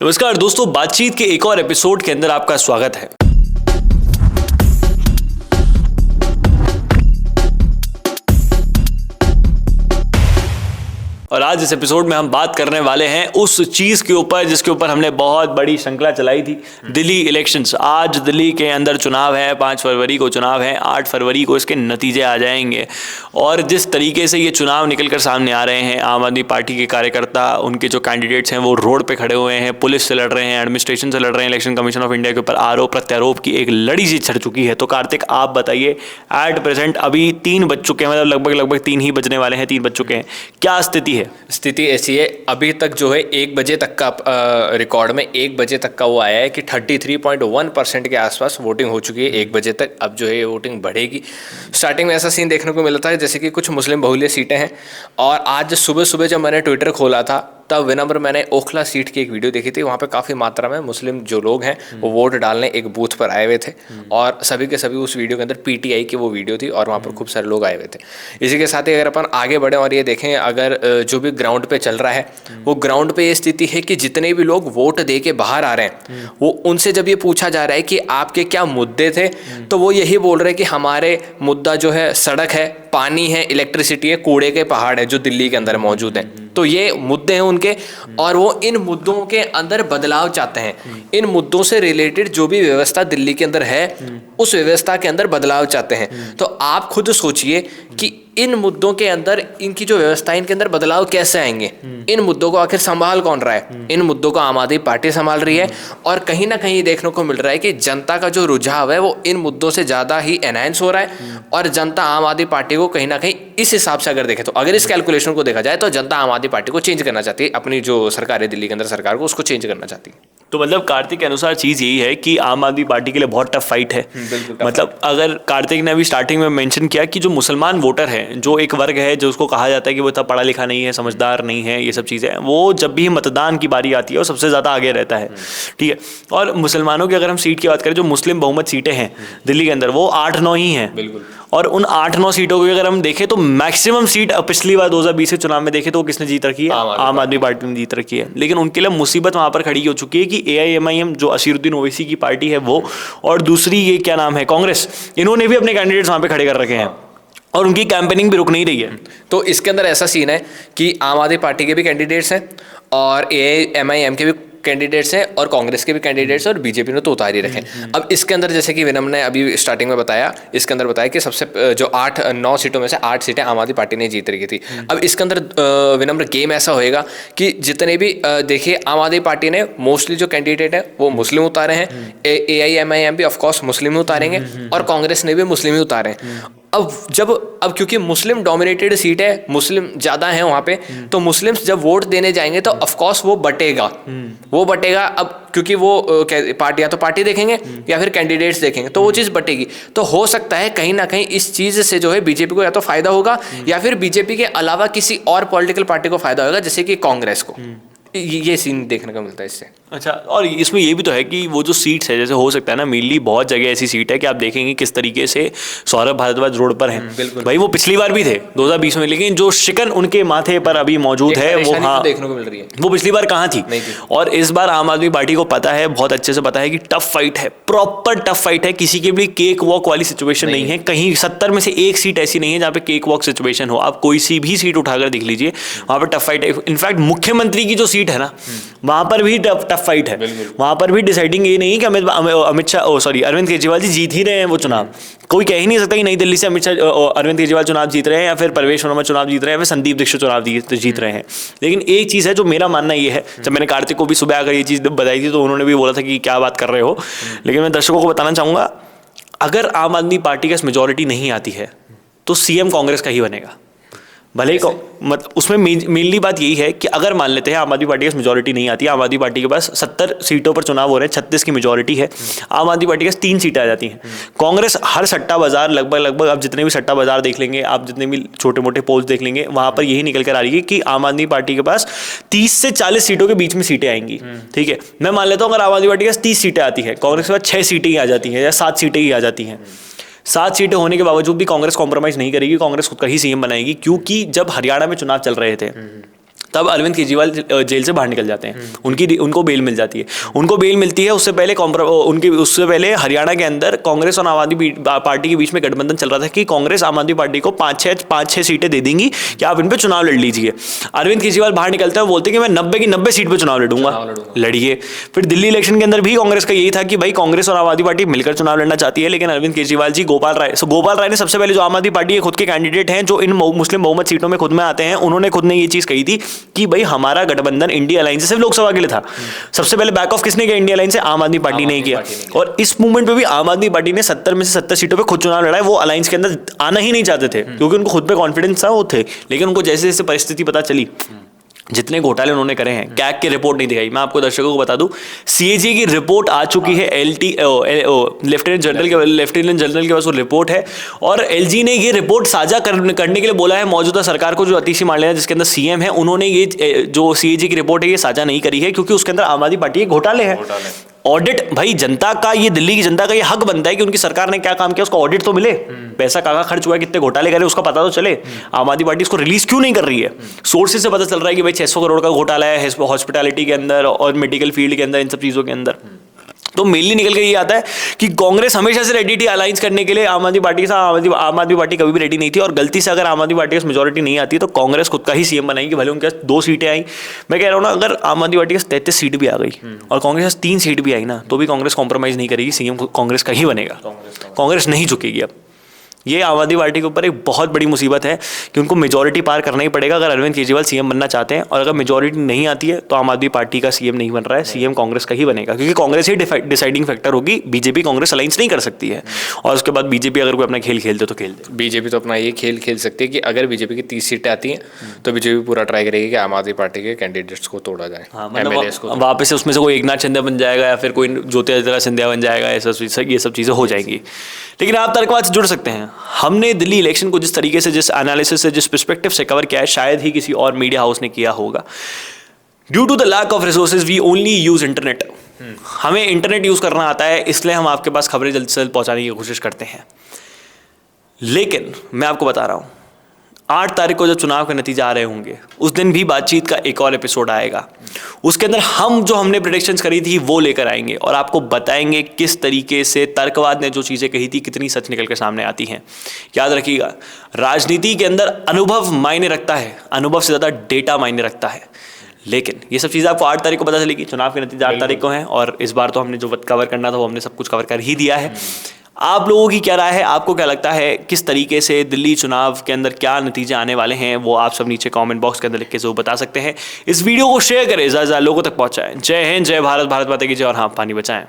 नमस्कार दोस्तों, बातचीत के एक और एपिसोड के अंदर आपका स्वागत है। और आज इस एपिसोड में हम बात करने वाले हैं उस चीज के ऊपर जिसके ऊपर हमने बहुत बड़ी श्रृंखला चलाई थी, दिल्ली इलेक्शंस। आज दिल्ली के अंदर चुनाव है, 5 फरवरी को चुनाव है, 8 फरवरी को इसके नतीजे आ जाएंगे। और जिस तरीके से ये चुनाव निकलकर सामने आ रहे हैं, आम आदमी पार्टी के कार्यकर्ता, उनके जो कैंडिडेट्स हैं वो रोड पे खड़े हुए हैं, पुलिस से लड़ रहे हैं, एडमिनिस्ट्रेशन से लड़ रहे हैं, इलेक्शन कमीशन ऑफ इंडिया के ऊपर आरोप प्रत्यारोप की एक लड़ी सी छिड़ चुकी है। तो कार्तिक, आप बताइए, एट प्रेजेंट अभी 3 बज चुके हैं, मतलब लगभग 3 ही बजने वाले हैं, 3 बज चुके हैं, क्या स्थिति है? स्थिति ऐसी है, अभी तक जो है 1 बजे तक का रिकॉर्ड में 1 बजे तक का वो आया है कि 33.1% के आसपास वोटिंग हो चुकी है 1 बजे तक। अब जो है ये वोटिंग बढ़ेगी। स्टार्टिंग में ऐसा सीन देखने को मिला था जैसे कि कुछ मुस्लिम बहुल्य सीटें हैं, और आज सुबह सुबह जब मैंने ट्विटर खोला था तब विनम्र मैंने ओखला सीट की एक वीडियो देखी थी। वहाँ पे काफ़ी मात्रा में मुस्लिम जो लोग हैं वो वोट डालने एक बूथ पर आए हुए थे, और सभी के सभी उस वीडियो के अंदर पीटीआई की वो वीडियो थी, और वहाँ पर खूब सारे लोग आए हुए थे। इसी के साथ ही अगर अपन आगे बढ़े और ये देखें, अगर जो भी ग्राउंड पे चल रहा है वो ग्राउंड पे ये स्थिति है कि जितने भी लोग वोट दे के बाहर आ रहे हैं, वो उनसे जब ये पूछा जा रहा है कि आपके क्या मुद्दे थे, तो वो यही बोल रहे हैं कि हमारे मुद्दा जो है सड़क है, पानी है, इलेक्ट्रिसिटी है, कूड़े के पहाड़ है जो दिल्ली के अंदर मौजूद हैं। तो ये मुद्दे हैं उनके, और वो इन मुद्दों के अंदर बदलाव चाहते हैं। इन मुद्दों से रिलेटेड जो भी व्यवस्था दिल्ली के अंदर है उस व्यवस्था के अंदर बदलाव चाहते हैं। तो आप खुद सोचिए कि इन मुद्दों के अंदर इनकी जो व्यवस्था है इनके अंदर बदलाव कैसे आएंगे। इन मुद्दों को आखिर संभाल कौन रहा है? इन मुद्दों को आम आदमी पार्टी संभाल रही है, और कहीं ना कहीं देखने को मिल रहा है कि जनता का जो रुझाव है वो इन मुद्दों से ज़्यादा ही एनहांस हो रहा है, और जनता आम आदमी पार्टी को कहीं ना कहीं इस हिसाब से अगर देखें, तो अगर इस कैलकुलेशन को देखा जाए तो जनता आम आदमी पार्टी को चेंज करना चाहती है, अपनी जो सरकार है दिल्ली के अंदर सरकार को, उसको चेंज करना चाहती है। तो मतलब कार्तिक के अनुसार चीज यही है कि आम आदमी पार्टी के लिए बहुत टफ फाइट है। मतलब अगर कार्तिक ने अभी स्टार्टिंग में मेंशन किया कि जो मुसलमान वोटर है, जो एक वर्ग है जो उसको कहा जाता है कि वो इतना पढ़ा लिखा नहीं है, समझदार नहीं है, ये सब चीज़ें, वो जब भी मतदान की बारी आती है वो सबसे ज़्यादा आगे रहता है। ठीक है। और मुसलमानों की अगर हम सीट की बात करें, जो मुस्लिम बहुमत सीटें हैं दिल्ली के अंदर, वो 8-9 ही हैं। बिल्कुल। और उन 8-9 सीटों की अगर हम देखें तो मैक्सिमम सीट पिछली बार 2020 के चुनाव में देखें तो किसने जीत रखी है? आम आदमी पार्टी ने जीत रखी है। लेकिन उनके लिए मुसीबत वहां पर खड़ी हो चुकी है कि AIMIM जो असीरुद्दीन ओवैसी की पार्टी है वो, और दूसरी ये क्या नाम है, कांग्रेस, इन्होंने भी अपने कैंडिडेट्स वहां पे खड़े कर रखे हैं, और उनकी कैंपेनिंग भी रुक नहीं रही है। तो इसके अंदर ऐसा सीन है कि आम आदमी पार्टी के भी कैंडिडेट्स हैं, और AIMIM के भी कैंडिडेट्स हैं, और कांग्रेस के भी कैंडिडेट्स हैं, और बीजेपी ने तो उतार ही रखे। अब इसके अंदर जैसे कि विनम्र ने अभी स्टार्टिंग में बताया, इसके अंदर बताया कि सबसे जो 8-9 सीटों में से 8 सीटें आम आदमी पार्टी ने जीत रखी थी। अब इसके अंदर विनम्र गेम ऐसा होएगा कि जितने भी देखिए, आम आदमी पार्टी ने मोस्टली जो कैंडिडेट है वो मुस्लिम उतारे हैं, AIMIM भी ऑफकोर्स मुस्लिम ही उतारेंगे, और कांग्रेस ने भी मुस्लिम ही उतारे हैं। अब क्योंकि मुस्लिम डोमिनेटेड सीट है, मुस्लिम ज़्यादा हैं वहाँ पे, तो मुस्लिम्स जब वोट देने जाएंगे तो ऑफकोर्स वो बटेगा। अब क्योंकि वो पार्टी, या तो पार्टी देखेंगे या फिर कैंडिडेट्स देखेंगे, तो वो चीज़ बटेगी। तो हो सकता है कहीं ना कहीं इस चीज़ से जो है बीजेपी को या तो फायदा होगा, या फिर बीजेपी के अलावा किसी और पॉलिटिकल पार्टी को फायदा होगा, जैसे कि कांग्रेस को। ये सीन देखने को मिलता है इससे। अच्छा, और इसमें ये भी तो है कि वो जो सीट्स है, जैसे हो सकता है ना, मेनली बहुत जगह ऐसी सीट है कि आप देखेंगे किस तरीके से सौरभ भारद्वाज रोड पर हैं। भाई वो पिछली बार भी थे 2020 में, लेकिन जो शिकन उनके माथे पर अभी मौजूद है वो, हाँ, देखने को मिल रही है, वो पिछली बार कहाँ थी? और इस बार आम आदमी पार्टी को पता है, बहुत अच्छे से पता है कि टफ फाइट है, प्रॉपर टफ फाइट है। किसी के भी केक वॉक वाली सिचुएशन नहीं है। कहीं 70 में से एक सीट ऐसी नहीं है जहाँ पे केक वॉक सिचुएशन हो। आप कोई सी भी सीट उठाकर देख लीजिए, वहाँ पर टफ फाइट है। इनफैक्ट मुख्यमंत्री की जो सीट है ना, वहां पर भी टफ फाइट है। वहां पर भी डिसाइडिंग ये नहीं कि अरविंद केजरीवाल जी जीत ही रहे हैं वो चुनाव। कोई कह ही नहीं सकता कि नई दिल्ली से अरविंद केजरीवाल चुनाव जीत रहे हैं, या फिर परवेश वर्मा चुनाव जीत रहे हैं, या फिर संदीप दीक्षित चुनाव जीत रहे हैं। लेकिन एक चीज़ है जो मेरा मानना ये है, जब मैंने कार्तिक को भी सुबह अगर ये चीज़ बताई थी तो उन्होंने भी बोला था कि क्या बात कर रहे हो, लेकिन मैं दर्शकों को बताना चाहूँगा, अगर आम आदमी पार्टी का मेजॉरिटी नहीं आती है तो CM कांग्रेस का ही बनेगा। भले ही उसमें मेनली बात यही है कि अगर मान लेते हैं आम आदमी पार्टी के पास मेजॉरिटी नहीं आती है, आम आदमी पार्टी के पास 70 सीटों पर चुनाव हो रहे हैं, 36 की मेजॉरिटी है, आम आदमी पार्टी के पास 3 सीटें आ जाती हैं। कांग्रेस हर सट्टा बाजार लगभग आप जितने भी सट्टा बाजार देख लेंगे, आप जितने भी छोटे मोटे पोल्स देख लेंगे, वहां पर यही निकल कर आ रही है कि आम आदमी पार्टी के पास 30 से 40 सीटों के बीच में सीटें आएंगी। ठीक है, मैं मान लेता हूँ अगर आम आदमी पार्टी के पास 30 सीटें आती है, कांग्रेस के पास 6 सीटें ही आ जाती हैं या 7 सीटें ही आ जाती हैं। 7 सीटें होने के बावजूद भी कांग्रेस कॉम्प्रोमाइज नहीं करेगी, कांग्रेस खुद का ही CM बनाएगी। क्योंकि जब हरियाणा में चुनाव चल रहे थे तब अरविंद केजरीवाल जेल से बाहर निकल जाते हैं, उनको बेल मिल जाती है। उनको बेल मिलती है, उससे पहले हरियाणा के अंदर कांग्रेस और आम आदमी पार्टी के बीच में गठबंधन चल रहा था कि कांग्रेस आम आदमी पार्टी को 5-6 सीटें दे देंगी कि आप इन पे चुनाव लड़ लीजिए। अरविंद केजरीवाल बाहर निकलते हैं, बोलते हैं कि मैं 90 की 90 सीट पे चुनाव लड़ूंगा, लड़िए। फिर दिल्ली इलेक्शन के अंदर भी कांग्रेस का यही था कि भाई कांग्रेस और आम आदमी पार्टी मिलकर चुनाव लड़ना चाहती है, लेकिन अरविंद केजरीवाल जी गोपाल राय ने सबसे पहले, जो आम आदमी पार्टी के खुद के कैंडिडेट हैं जो इन मुस्लिम बहुमत सीटों में खुद में आते हैं, उन्होंने खुद ने ये चीज कही थी कि भाई हमारा गठबंधन इंडिया अलायंस सिर्फ लोकसभा के लिए था। सबसे पहले बैक ऑफ किसने किया इंडिया अलायंस से? आम आदमी पार्टी ने किया। और इस मूवमेंट पे भी आम आदमी पार्टी ने 70 में से 70 सीटों पे खुद चुनाव लड़ा है। वो अलायंस के अंदर आना ही नहीं चाहते थे क्योंकि उनको खुद पे कॉन्फिडेंस था, वो थे। लेकिन उनको जैसे जैसे परिस्थिति पता चली, जितने घोटाले उन्होंने करे हैं, कैग की रिपोर्ट नहीं दिखाई। मैं आपको दर्शकों को बता दूं, सीएजी की रिपोर्ट आ चुकी है, लेफ्टिनेंट जनरल के पास वो रिपोर्ट है, और एलजी ने ये रिपोर्ट साझा करने के लिए बोला है मौजूदा सरकार को, जो अतिशी मांडलिया जिसके अंदर सीएम है। उन्होंने ये जो सीएजी की रिपोर्ट है ये साझा नहीं करी है क्योंकि उसके अंदर आम आदमी पार्टी के घोटाले हैं। ऑडिट, भाई जनता का, ये दिल्ली की जनता का ये हक बनता है कि उनकी सरकार ने क्या काम किया उसका ऑडिट तो मिले, पैसा कहाँ खर्च हुआ है, कितने घोटाले करे उसका पता तो चले। आम आदमी पार्टी इसको रिलीज क्यों नहीं कर रही है? सोर्सेज से पता चल रहा है कि भाई 600 करोड़ का घोटाला है हॉस्पिटैलिटी के अंदर और मेडिकल फील्ड के अंदर, इन सब चीजों के अंदर। तो मेनली निकल के ये आता है कि कांग्रेस हमेशा से रेडी थी अलायंस करने के लिए आम आदमी पार्टी के साथ। आम आदमी पार्टी कभी भी रेडी नहीं थी, और गलती से अगर आम आदमी पार्टी के मेजोरिटी नहीं आती तो कांग्रेस खुद का ही सीएम बनाएगी, भले उनके पास 2 सीटें आई। मैं कह रहा हूँ ना, अगर आम आदमी पार्टी के 33 सीट भी आ गई और कांग्रेस के पास 3 सीट भी आई ना, तो भी कांग्रेस कॉम्प्रोमाइज नहीं करेगी, सीएम कांग्रेस का ही बनेगा, कांग्रेस नहीं झुकेगी। अब ये आम आदमी पार्टी के ऊपर एक बहुत बड़ी मुसीबत है कि उनको मेजॉरिटी पार करना ही पड़ेगा अगर अरविंद केजरीवाल सीएम बनना चाहते हैं। और अगर मेजॉरिटी नहीं आती है तो आम आदमी पार्टी का सीएम नहीं बन रहा है, सीएम कांग्रेस का ही बनेगा, क्योंकि कांग्रेस ही डिसाइडिंग फैक्टर होगी। बीजेपी कांग्रेस अलायंस नहीं कर सकती है, और उसके बाद बीजेपी अगर कोई अपना खेल खेलते तो खेलते। बीजेपी तो अपना ये खेल खेल सकती है कि अगर बीजेपी की 30 सीटें आती हैं तो बीजेपी पूरा ट्राई करेगी कि आम आदमी पार्टी के कैंडिडेट्स को तोड़ा जाए, एमएलएस को वापस से उसमें से कोई एकनाथ शिंदे बन जाएगा या फिर कोई ज्योतिरादित्य सिंधिया बन जाएगा, ये सब चीज़ें हो जाएंगी। लेकिन आप तर्कवाद से जुड़ सकते हैं। हमने दिल्ली इलेक्शन को जिस तरीके से, जिस एनालिसिस से, जिस पर्सपेक्टिव से कवर किया है, शायद ही किसी और मीडिया हाउस ने किया होगा। Due to the lack of resources we only use internet. हमें इंटरनेट यूज करना आता है, इसलिए हम आपके पास खबरें जल्द से जल्द पहुंचाने की कोशिश करते हैं। लेकिन मैं आपको बता रहा हूं, 8 तारीख को जब चुनाव के नतीजे आ रहे होंगे, उस दिन भी बातचीत का एक और एपिसोड आएगा। उसके अंदर हम जो हमने प्रेडिक्शंस करी थी वो लेकर आएंगे और आपको बताएंगे किस तरीके से तर्कवाद ने जो चीज़ें कही थी कितनी सच निकल के सामने आती हैं। याद रखिएगा, राजनीति के अंदर अनुभव मायने रखता है, अनुभव से ज़्यादा डेटा मायने रखता है। लेकिन ये सब चीज़ें आपको 8 तारीख को पता चलेगी। चुनाव के नतीजे 8 तारीख को हैं, और इस बार तो हमने जो कवर करना था वो हमने सब कुछ कवर कर ही दिया है। आप लोगों की क्या राय है? आपको क्या लगता है किस तरीके से दिल्ली चुनाव के अंदर क्या नतीजे आने वाले हैं? वो आप सब नीचे कमेंट बॉक्स के अंदर लिख के जरूर बता सकते हैं। इस वीडियो को शेयर करें, ज़्यादा लोगों तक पहुंचाएं। जय हिंद, जय भारत, भारत माता की जय, और हाँ, पानी बचाएं।